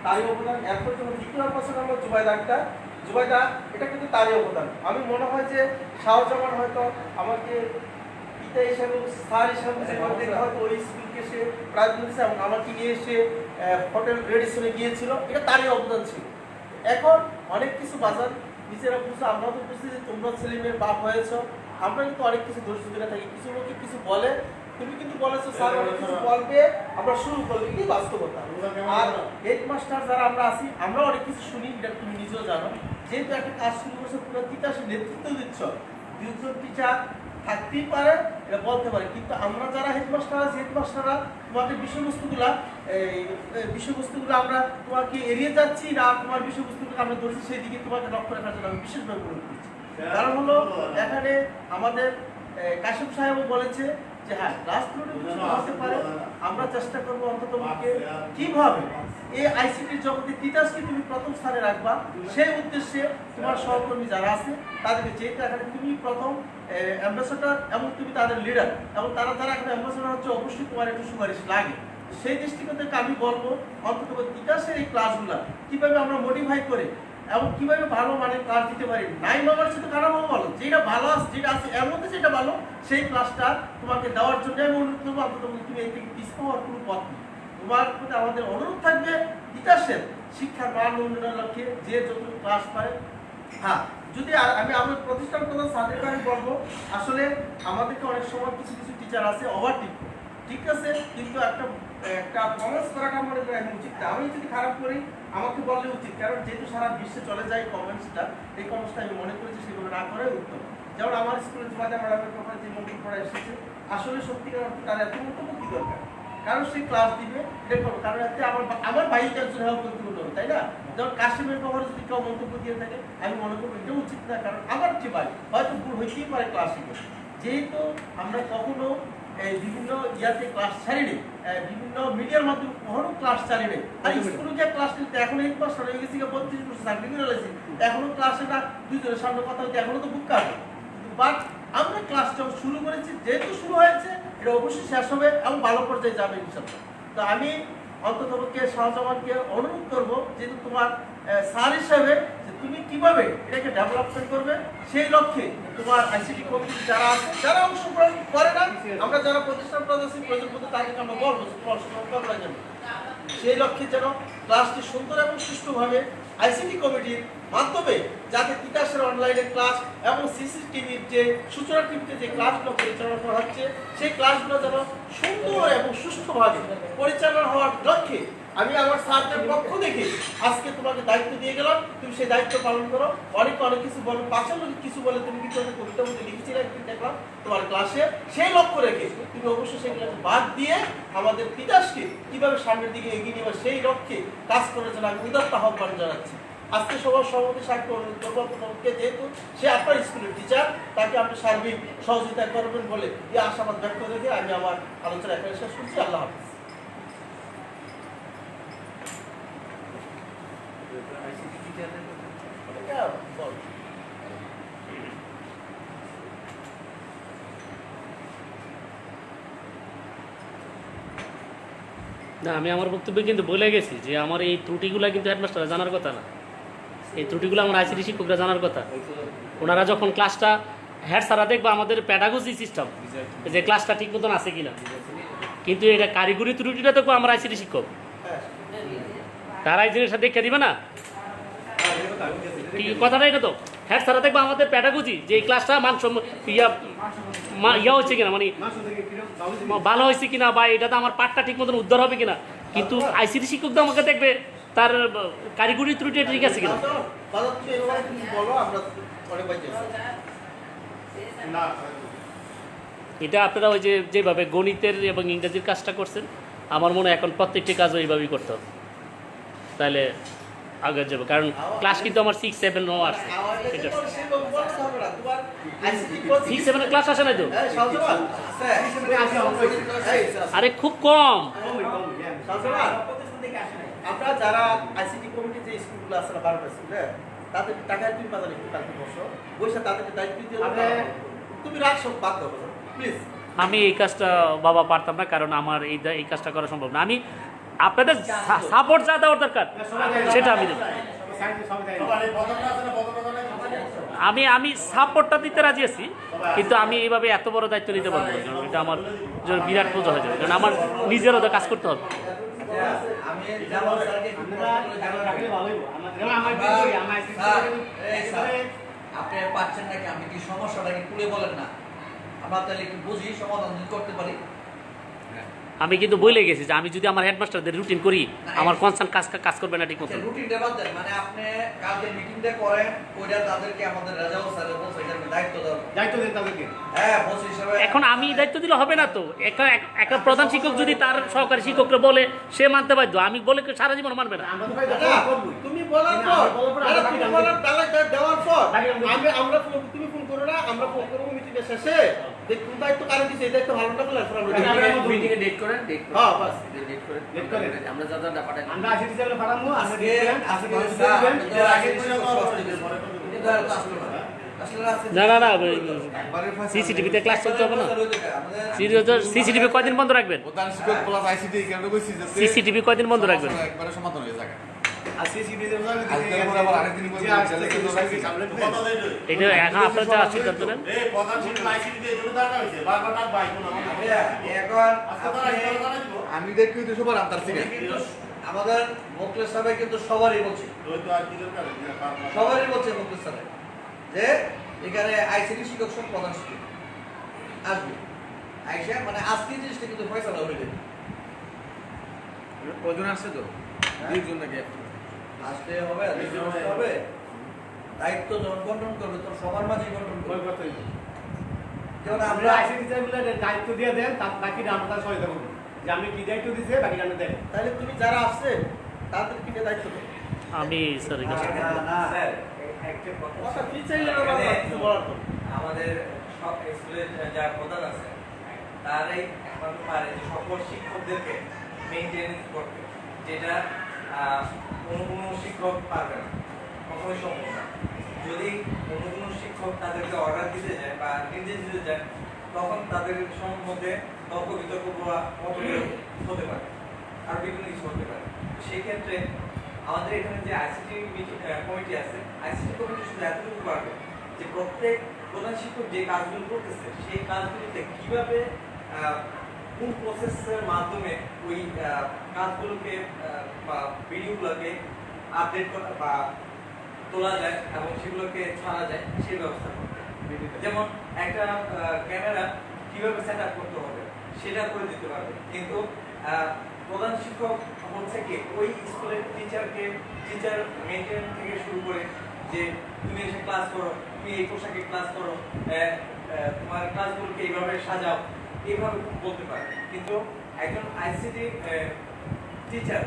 তারই অবদান। এরপর যখন দ্বিতীয় বছর হলো জুবাইদা আক্তার, জুবাইদা এটা কিন্তু তারই অবদান। আমি মনে হয় যে শাহজামান হয়তো আমাকে পিতা হিসাবে স্যার হিসাবে দেখে হয়তো ওই স্কুলকে সে প্রায়োজন দিয়েছে এবং আমাকে নিয়ে এসে হোটেল রেডিসনে গিয়েছিল, এটা তারই অবদান ছিল। এখন অনেক কিছু বাজার নিজেরা বুঝছো, আমরা তো বুঝছি যে তোমরা ছেলে মেয়ের বাপ হয়েছ, আমরা কিন্তু অনেক কিছু দোষ দিতে থাকি, কিছু লোকে কিছু বলে, তুমি কিন্তু বলেছো স্যার অনেক কিছু বলবে, আমরা শুরু করবো, এটাই বাস্তবতা। আর হেডমাস্টার যারা আমরা আছি, আমরা অনেক কিছু শুনি, এটা তুমি নিজেও জানো। যেহেতু একটা কাজ শুরু করছো, পুরো তিতাসে নেতৃত্ব দিচ্ছ, দুজন টিচার থাকতেই পারে, এটা বলতে পারে, কিন্তু আমরা যারা হেডমাস্টার আছি, হেডমাস্টাররা তোমাকে বিষয়বস্তুগুলো আমরা তোমাকে এড়িয়ে যাচ্ছি না, তোমার বিষয়বস্তুগুলো আমরা ধরছি, সেই দিকে তোমাকে লক্ষ্য রাখার জন্য আমি বিশেষভাবে বলে দিচ্ছি। কারণ হলো এখানে আমাদের কাশেম সাহেবও বলেছে যে হ্যাঁ ক্লাস হতে পারে, আমরা চেষ্টা করবো অন্তত কিভাবে এই আইসিটির জগতে তিতাসকে তুমি প্রথম স্থানে রাখবা, সেই উদ্দেশ্যে তোমার সহকর্মী যারা আছে তাদেরকে, যেহেতু এখানে তুমি প্রথম অ্যাম্বাসেডর এবং তুমি তাদের লিডার, এবং তারা যারা এখন অ্যাম্বাসেডর হচ্ছে, অবশ্যই তোমার একটু সুপারিশ লাগে। সেই দৃষ্টিকোণ থেকে আমি বলবো অন্তত তিতাসের এই ক্লাসগুলো কিভাবে আমরা মডিফাই করে এবং কিভাবে ভালো মানের ক্লাস দিতে পারি, নাই মামার সাথে খারাপ হবে ভালো, যেটা ভালো আছে, যেটা আছে এর মধ্যে যেটা ভালো, সেই ক্লাসটা তোমাকে দেওয়ার জন্য আমি অনুরোধ করবো। অন্তত তুমি এই থেকে পিছপা হওয়ার কোনো পথ নেই। তোমার প্রতি আমাদের অনুরোধ থাকবে তিতাসের শিক্ষার মান উন্নয়নের লক্ষ্যে যে যতটুকু ক্লাস পারে। হ্যাঁ, যদি আমি আমার প্রতিষ্ঠান প্রধান স্যারদেরকে আমি বলবো, আসলে আমাদেরকে অনেক সময় কিছু কিছু টিচার আছে ওভারটেক, ঠিক আছে, কিন্তু একটা কমেন্টস করাটা মনে করি আমি উচিত না। আমি যদি খারাপ করি আমাকে বললে উচিত, কারণ যেহেতু সারা বিশ্বে চলে যায় কমেন্টসটা, এই কমেন্টসটা আমি মনে করি যে সেগুলো না করাই উত্তম। যেমন আমার স্কুলে জুবাইদা ম্যাডামের ব্যাপারে যে মন্তব্যটা এসেছে, আসলে সত্যিকার অর্থে তার এত মন্তব্য কি দরকার? কারণ সে ক্লাস দিবে, দেখো, কারণ এতে আমার বাইকে একজন হেল্প করতে হলো, তাই না? যেমন কাশিমের ব্যাপারে যদি কেউ মন্তব্য দিয়ে থাকে, আমি মনে করবো এটা উচিত না, কারণ আমার যে ভাই হয়তো ভুল হইতেই পারে ক্লাসে। যেহেতু আমরা কখনো বিভিন্ন ইয়াতে ক্লাস ছাড়ি নেই, বিভিন্ন মিডিয়ার মাধ্যমে কখনো ক্লাস চালিয়ে নেই। আর স্কুলে যে ক্লাস নিতে এখন এই ক্লাস হয়ে গেছে 32 বছর চাকরি করে রয়েছে, এখনো ক্লাসে না দুজনের সামনে কথা হচ্ছে, এখনো তো বুক কাটে। বাট আমরা ক্লাস যখন শুরু করেছি, যেহেতু শুরু হয়েছে, এটা অবশ্যই শেষ হবে এবং ভালো পর্যায়ে যাবে ইনশাআল্লাহ। তো আমি অন্ততপক্ষে শাহজামানকে অনুরোধ করবো, যেহেতু তোমার স্যার হিসাবে, যে তুমি কিভাবে এটাকে ডেভেলপমেন্ট করবে, সেই লক্ষ্যে তোমার আইসিটি কমিটি যারা আছে, যারা অংশগ্রহণ করে না, আমরা যারা প্রতিষ্ঠান প্রদর্শী প্রয়োজন করতে তাদেরকে আমরা বলবো অংশগ্রহণ করার জন্য, সেই লক্ষ্যে যেন ক্লাসটি সুন্দর এবং সুষ্ঠুভাবে আইসিটি কমিটির মাধ্যমে, যাতে তিতাসের অনলাইনে ক্লাস এবং সিসিটিভির যে সূচনা টিভিতে যে ক্লাসগুলো পরিচালনা করা হচ্ছে, সেই ক্লাসগুলো যেন সুন্দর এবং সুষ্ঠুভাবে পরিচালনা হওয়ার লক্ষ্যে আমি আমার স্যারদের পক্ষ থেকে আজকে তোমাকে দায়িত্ব দিয়ে গেলাম, তুমি সেই দায়িত্ব পালন করো। অনেক কিছু বলো, পাঁচের লোক কিছু বলে, তুমি কিন্তু কবিতার মধ্যে লিখেছিলে একদিন দেখলাম তোমার ক্লাসে, সেই লক্ষ্য রেখে তুমি অবশ্যই সেগুলোকে বাদ দিয়ে আমাদের তিতাসকে কিভাবে সামনের দিকে এগিয়ে নেওয়া, সেই লক্ষ্যে কাজ করার জন্য আমি উদাত্ত আহ্বান জানাচ্ছি। আজকে সবার সভাপতি সাহেবকে অনুরোধ করবো, আপনাকে যেহেতু সে আপনার স্কুলের টিচার, তাকে আপনি সার্বিক সহযোগিতা করবেন বলে এই আশাবাদ ব্যক্ত রেখে আমি আমার আলোচনা এখানে শেষ করছি। আল্লাহ হাফিজ। না, আমি আমার বক্তব্যে কিন্তু বলে গেছি যে আমার এই ত্রুটিগুলো কিন্তু হেডমাস্টাররা জানার কথা না, এই ত্রুটিগুলো আমার আইসিটি শিক্ষকরা জানার কথা। ওনারা যখন ক্লাসটা হেড স্যাররা দেখবে আমাদের প্যাডাগজি সিস্টেম, যে ক্লাসটা ঠিক মতন আছে কিনা, কিন্তু এটা কারিগরি ত্রুটিটা দেখবো আমার আইসিটি শিক্ষক, তারা এই জিনিসটা দেখে দিবে না, কথাটা এটা তো। হ্যাঁ স্যার দেখবো আমাদের প্যাডাগজি যে এই ক্লাসটা ইয়া হচ্ছে কিনা, মানে ভালো হয়েছে কিনা, বা এটাতে আমার পাঠটা ঠিক মতন উদ্ধার হবে কিনা, কিন্তু আইসিটি শিক্ষক তো আমাকে দেখবে তার কারিগরি ত্রুটি ঠিক আছে কিনা। এটা আপনারা ওই যেভাবে গণিতের এবং ইংরেজির কাজটা করছেন, আমার মনে হয় এখন প্রত্যেকটি কাজও এইভাবেই করতে হবে, তাহলে আগে যাবে। কারণ ক্লাস কিন্তু আমার 6, 7 আসছে, 6, 7 ক্লাস আসে নাই তো, আরে খুব কম। আমরা যারা আইসিটি কমিটি যে স্কুলগুলো আছে না, 12টা স্কুল, তাদের টাকা তুমি বাজারে একটু কালকে বসো, বসে তাদেরকে দায়িত্ব দিয়ে তুমি রাখছো, বাদ দাও প্লিজ। আমি এই কাজটা বাবা পারতাম না, কারণ আমার এই কাজটা করা সম্ভব না। আমি আপনাদের সাপোর্ট যা দেওয়ার দরকার সেটা আমি দেব। আমি সাপোর্টটা দিতে রাজি আছি, কিন্তু আমি এইভাবে এত বড় দায়িত্ব নিতে পারবো না, কারণ এটা আমার জন্য বিরাট বোঝা হয়ে যাবে, কারণ আমার নিজেরও তো কাজ করতে হবে। আমি জামাল স্যারকে আপনি পাচ্ছেন নাকি, আপনি কি সমস্যাটা কি খুলে বলেন না, আমরা তাহলে একটু বুঝি সমাধান করতে পারি। আমি কিন্তু বলে গেছি যে আমি যদি আমার হেডমাস্টারদের রুটিন করি, আমার কনসার্ন কাজ করবে না ঠিক মতো। রুটিনটা বাদ দেন, মানে আপনি কালকে মিটিংটা করেন, ওইটা তাদেরকে আমাদের রেজাউল স্যার বলছে এটা দায়িত্ব দেওয়া, দায়িত্ব দেন তাদেরকে। হ্যাঁ বস হিসেবে এখন আমি দায়িত্ব দিলে হবে না তো, একটা প্রধান শিক্ষক যদি তার সহকারী শিক্ষকরা বলে সে মানতে বাধ্য, আমি বলে সারা জীবন মানবে না। তুমি বলার পর দেওয়ার পর আমরা তুমি ফোন করো না, আমরা ফোন করবো মিটিংটা শেষে, যে কোন দায়িত্ব কারণ দিচ্ছে এই দায়িত্ব ভালো না করলে মিটিং এ ডেট করেন, হ্যাঁ বাস ডেট করেন আমরা যা যা পাঠাই আমরা আজকে টিচারকে পাঠাবো, আজকে না না না, সিসিটিভিতে ক্লাস চলতে হবে না। সিসিটিভি কয়দিন বন্ধ রাখবেন? প্রধান শিক্ষক প্লাস আইসিটি কেন কইছি যে সিসিটিভি কয়দিন বন্ধ রাখবেন? একবারে সমাধান হয়ে যাবে। আজকে সিবিদের আজকে পরে আবার আরেকদিন যে আসছে এটা এখন আপনারা যা সিদ্ধান্ত নেন। আমি দেখি তো সবার আন্তার থেকে আমাদের মুখলেস সাহেব কিন্তু সবারই বলছে, মুখলেস সাহেব যে এখানে আইসিটি শিক্ষক সব প্রধান শিক্ষক আসবে, আইসা মানে আজকে জিনিসটা কিন্তু ফয়সালা হয়ে যাবে। কজন আসছে তো দুইজন নাকি আসতে হবে, হবে দায়িত্ব যখন বন্টন করবে তোর সবার মাঝে বন্টন করবে। যেমন আমরা আমরা আইসি টিচারগুলো দায়িত্ব দিয়ে দেন, তার বাকিটা আমরা তার সহায়তা করবো, যে আমি কি দায়িত্ব দিছে বাকিটা আমরা দেন। তাহলে তুমি যারা আসছেন তাদের কি দায়িত্ব দেবে? আমি স্যার না স্যার একটা কথা কথা কি চাইলে কিছু বলার তো আমাদের সব স্কুলের যারা প্রধান আছে তারাই একমাত্র পারে যে সকল শিক্ষকদেরকে মেইনটেনেন্স করতে, যেটা কোনো শিক্ষক পারবে না, কখনোই সম্ভব না। যদি কোনো শিক্ষক তাদেরকে অর্ডার দিতে যায় বা নির্দেশ দিতে যায়, তখন তাদের সম্বন্ধে তর্ক বিতর্ক বা মতবিরোধ হতে পারে, আর বিভিন্ন কিছু হতে পারে। সেই ক্ষেত্রে আমাদের এখানে যে আইসিটি কমিটি আছে, আইসিটি কমিটি শুধু এতটুকু পারবে যে প্রত্যেক প্রধান শিক্ষক যে কাজগুলো করতেছে সেই কাজগুলোতে কিভাবে কোন প্রসেসের মাধ্যমে ওই কাজগুলোকে বা ভিডিওগুলোকে আপডেট করা বা তোলা যায় এবং সেগুলোকে ছাড়া যায় সেই ব্যবস্থা করতে। যেমন একটা ক্যামেরা কিভাবে সেট আপ করতে হবে সেটা করে দিতে পারবে, কিন্তু প্রধান শিক্ষক হচ্ছে কি ওই স্কুলের টিচার মেনটেন থেকে শুরু করে যে তুমি এসে ক্লাস করো, তুমি এই পোশাকে ক্লাস করো, তোমার ক্লাসগুলোকে এইভাবে সাজাও, এইভাবে বলতে পারে। কিন্তু একজন আইসিটি টিচার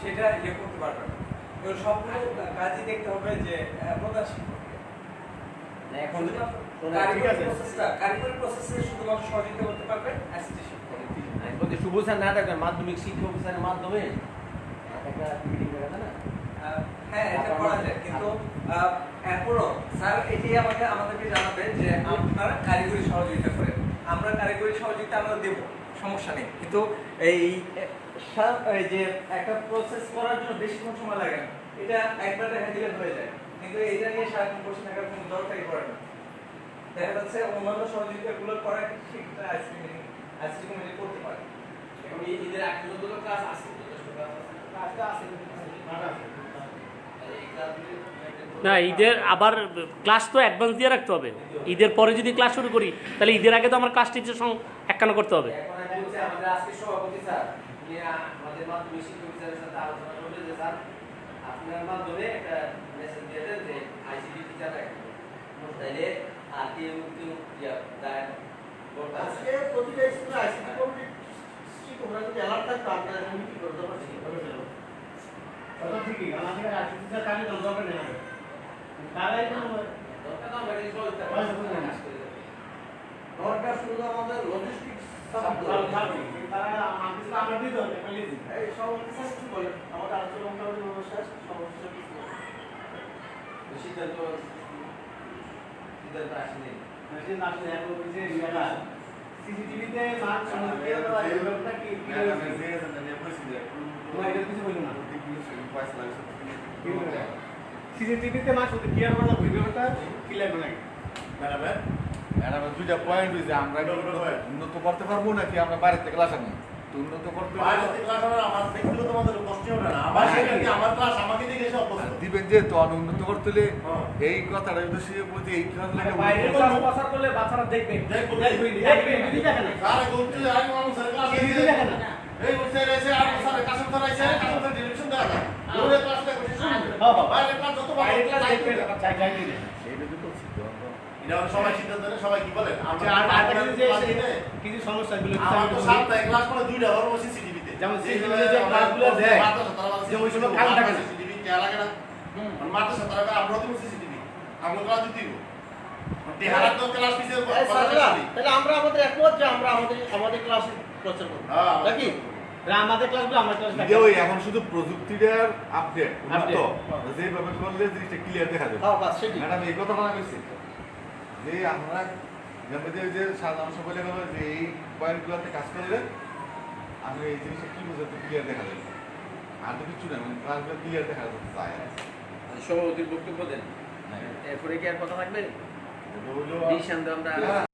সেটা ইয়ে করতে পারবে না। তো সবগুলো কাজই দেখতে হবে যে প্রধান শিক্ষক এখন কারিগরি প্রসেসে শুধুমাত্র সহযোগিতা করতে পারবে আইসিটি শিক্ষক। বলতে শুভ স্যার না থাকবেন মাধ্যমিক শিক্ষক স্যারের মাধ্যমে একটা মিটিং করা যায় না? হ্যাঁ এটা করা যায়, কিন্তু এরপরও স্যার এটি আমাদেরকে জানাবে যে আপনারা কারিগরি সহযোগিতা করেন, আমরা কারিগরি সহযোগিতা আমরা দেব, সমস্যা নেই। কিন্তু এই যে একটা প্রসেস করার জন্য বেশিক্ষণ সময় লাগে না, এটা একবার দেখা দিলে হয়ে যায়, কিন্তু এটা নিয়ে সারাক্ষণ বসে থাকার কোনো দরকারই পড়ে না। দেখা যাচ্ছে অন্যান্য সহযোগিতাগুলো করা সেটা আইসিটি কমিটি করতে পারে। এখন ঈদের আগে যতগুলো ক্লাস আছে না, ঈদের আবার ক্লাস তো অ্যাডভান্স দিয়ে রাখতে হবে। ঈদের পরে যদি ক্লাস শুরু করি তাহলে ঈদের আগে তো আমার ক্লাস টিচার সঙ্গে একখানা করতে হবে। এখন আমি বলছি আমাদের আজকে সভাপতি স্যার উনি আমাদের মাধ্যমিক শিক্ষক স্যারের সাথে আলোচনা করবে যে স্যার আপনার মাধ্যমে একটা মেসেজ দিয়ে দেন যে আইসিটি টিচার রাখবেন, তাইলে আর কেউ দেয় আজকে প্রতিটা স্কুলে আইসিটি কমিটি শিক্ষকরা যদি অ্যালার্ট থাকতো আপনারা মিটিং করতে পারছি কথা ঠিকই, আমাদের আইসি টিচার কাজে দরকার নেই, তারাই তো দরকার না বাকি সহযোগিতা দরকার শুধু আমাদের লজিস্টিক্স তারা আমরা দিই তো পেলিজি এই সভাপতি স্যার কি বলেন? আমাদের আলোচনা মোটামুটি ব্যবস্থা সভাপতি স্যার কিছু বলেন? সিদ্ধান্ত আসেনি। মেশিন আসলে এখন যে ইয়ারা সিসিটিভিতে মান সম্পর্কে এই ব্যাপারটা কি কি না এটা কিছু বললো না সিসিটিভিতে মান শুধু ক্লিয়ার করা ওই ব্যাপারটা ক্লিয়ার করে নাকি ম্যাডাম দুইটা পয়েন্ট হয়েছে আমরা কি উন্নত করতে পারবো নাকি আমরা বাইরে থেকে ক্লাস আনি তো উন্নত করতে দিবেন যে তো উন্নত করতে হলে এই কথাটা যদি সে বলছে এই ক্লাস লাগে বাইরে ক্লাস পাসার করলে বাচ্চারা দেখবে দেখবে দেখে না সিসিটিভি দেখে না এই বলছে রয়েছে আর স্যার কাছে ধরা আছে কাছে ধরা ডিরেকশন দেওয়া যায় ওরে ক্লাসটা করছে বাইরে ক্লাস যত বাইরে ক্লাস দেখবে চাই চাই দিলে এইটা তো করছি তো এটা সবাই সিদ্ধান্ত নেয় সবাই কি বলেন আচ্ছা আর আরেকটা যে কিছু সমস্যাগুলো আমার তো সপ্তাহে ক্লাস করে দুইটা বড় সিসিটিভিতে যেমন সিসিটিভিতে যে ক্লাসগুলো দেয় যে ওই সময় কাজ থাকে না সিসিটিভি কে লাগে না মাত্র 17 টাকা আমরা দিমু সিসিটিভি আমরা ক্লাস দিতেই তেহারা তো ক্লাস ফিসের তাহলে আমরা আমাদের একমত যে আমরা আমাদের ক্লাসে প্রচার করব নাকি আমাদের ক্লাসগুলো আমার ক্লাস যে ওই এখন শুধু প্রযুক্তিটার আপডেট উন্নত যেভাবে করলে জিনিসটা ক্লিয়ার দেখা যাবে হ্যাঁ বাস সেটাই ম্যাডাম এই কথাটা আমি বলছি যে আমরা যেমন যে সাধারণ সবাই গেল যে এই পয়েন্টগুলোতে কাজ করলে আমি এই জিনিসটা কি বোঝাতে ক্লিয়ার দেখা যাবে আর তো কিছু না মানে ক্লাসগুলো ক্লিয়ার দেখা যাচ্ছে তাই সভাপতির বক্তব্য দেন এরপরে কি আর কথা থাকবে এটা হলো ডিসিশন আমরা